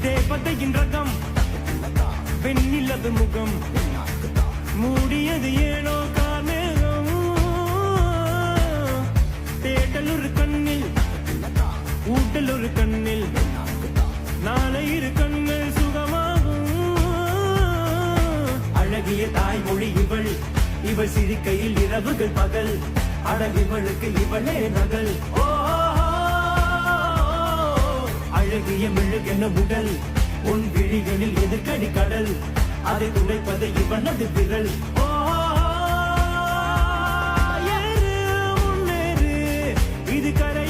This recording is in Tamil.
தேவதையின் ரகம் வெண்ணிலவு முகம் மூடியது ஏனோ காமேகம் தேடல் ஒரு கண்ணில் ஊட்டல் ஒரு கண்ணில் நாளை இரு கண்கள் சுகமாகும் அழகிய தாய்மொழி இவள் இவள் சிரிக்கையில் இரவுகள் பகல் அழகிவளுக்கு இவளே நகல் ஓ அழகிய மெழுகென உடல் உன் விழிகளில் எதிர்கடி கடல் அதை துடைப்பது இவனது விரல் ஓ ஏறு முன்னேறு இது கரை